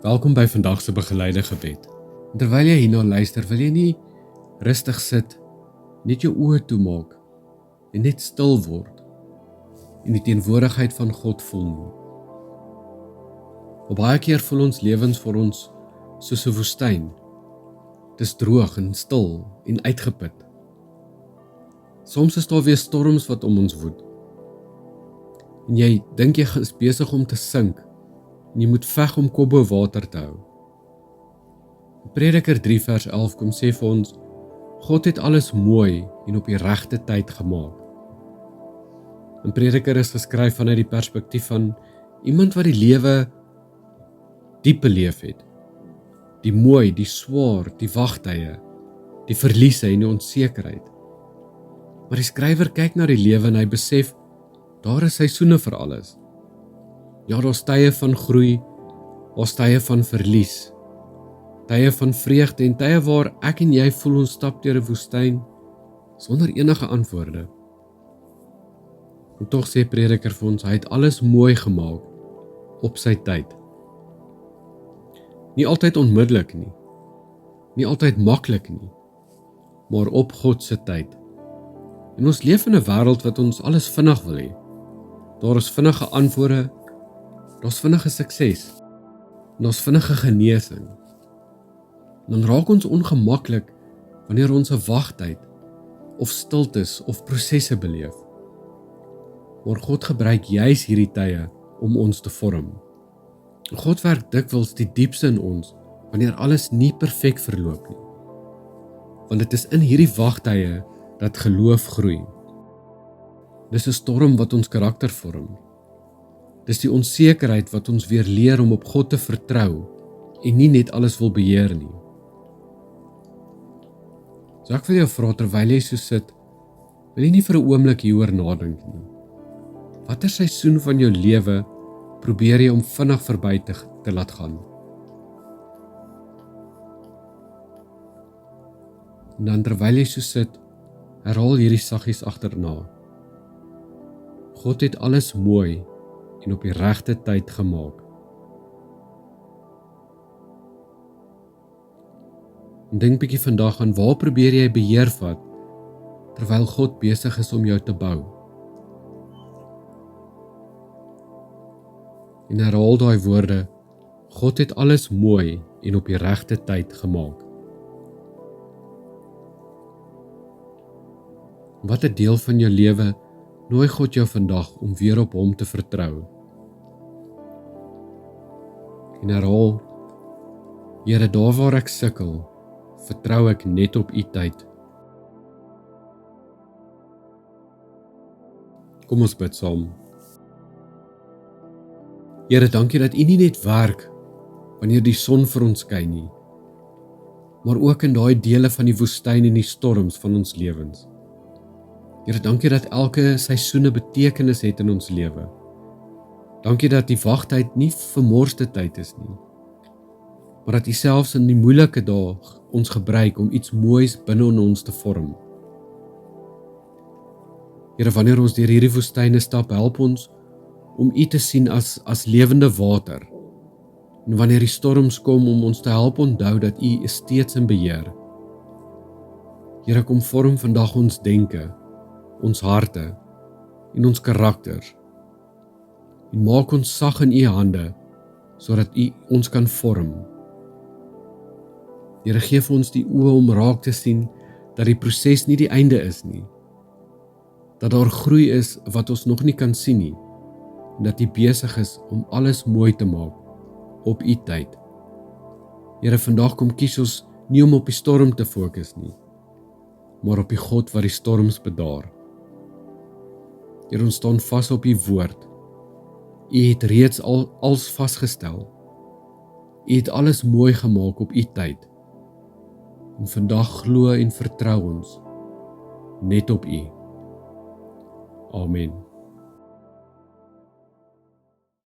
Welkom by vandag se begeleide gebed. En terwyl jy hierna luister, wil jy nie rustig sit, net jou oë toemaak en net stil word en die teenwoordigheid van God voel nie. Op baie keer voel ons lewens vir ons soos 'n woestyn. Dit is droog en stil en uitgeput. Soms is daar weer storms wat om ons woed. En jy dink jy is besig om te sink en jy moet veg om kop bo water te hou. Prediker 3 vers 11 kom sê vir ons, God het alles mooi en op die regte tyd gemaak. En Prediker is geskryf vanuit die perspektief van iemand wat die lewe diep beleef het. Die mooi, die swaar, die wagtye, die verliese en die onsekerheid. Maar die skrywer kyk na die lewe en hy besef, daar is seisoene vir alles. Ja, daar's tye van groei, daar's tye van verlies, tye van vreugde en tye waar ek en jy voel ons stap deur 'n woestyn sonder enige antwoorde. En tog sê Prediker vir ons, hy het alles mooi gemaak op sy tyd. Nie altyd onmiddellik nie, nie altyd maklik nie, maar op God se tyd. En ons leef in 'n wêreld wat ons alles vinnig wil hê. Daar is vinnige antwoorde, daar's vinnige sukses, en daar's vinnige genesing. En dan raak ons ongemaklik wanneer ons 'n wagtyd of stiltes of prosesse beleef. Maar God gebruik juis hierdie tye om ons te vorm. God werk dikwels die diepste in ons wanneer alles nie perfek verloop nie. Want dit is in hierdie wagtye dat geloof groei. Dis 'n storm wat ons karakter vorm. Dis die onsekerheid wat ons weer leer om op God te vertrou en nie net alles wil beheer nie. So ek wil jou vra terwyl jy so sit, wil jy nie vir 'n oomblik hieroor nadink nie. Watter seisoen van jou lewe probeer jy om vinnig verby te laat gaan? En dan terwyl jy so sit, herhaal hierdie saggies agterna. God het alles mooi en op die regte tyd gemaak. En dink bietjie vandag aan waar probeer jy beheer vat terwyl God besig is om jou te bou. En herhaal daai woorde, God het alles mooi en op die regte tyd gemaak. Wat 'n deel van jou lewe nooi God jou vandag om weer op hom te vertrou. En herhaal, Here, daar waar ek sukkel, vertrou ek net op U tyd. Kom ons bid saam. Here, dankie dat U nie net werk wanneer die son vir ons skyn nie, maar ook in daai dele van die woestyn en die storms van ons lewens. Here, dankie dat elke seisoen 'n betekenis het in ons lewe. Dankie dat die wagtyd nie vermorste tyd is nie, maar dat U selfs in die moeilike dae ons gebruik om iets moois binne in ons te vorm. Here, wanneer ons deur hierdie woestyne stap, help ons om U te sien as lewende water. En wanneer die storms kom, om ons te help onthou dat U is steeds in beheer. Here, kom vorm vandag ons denke, ons harte en ons karakters. En maak ons sag in U hande, sodat U ons kan vorm. Here, gee vir ons die oë om raak te sien dat die proses nie die einde is nie. Dat daar groei is wat ons nog nie kan sien nie. En dat U besig is om alles mooi te maak op U tyd. Here, vandag kom kies ons nie om op die storm te fokus nie, maar op die God wat die storms bedaar. Here, ons staan vas op U woord. U het reeds alles vasgestel. U het alles mooi gemaak op U tyd. En vandag glo en vertrou ons net op U. Amen.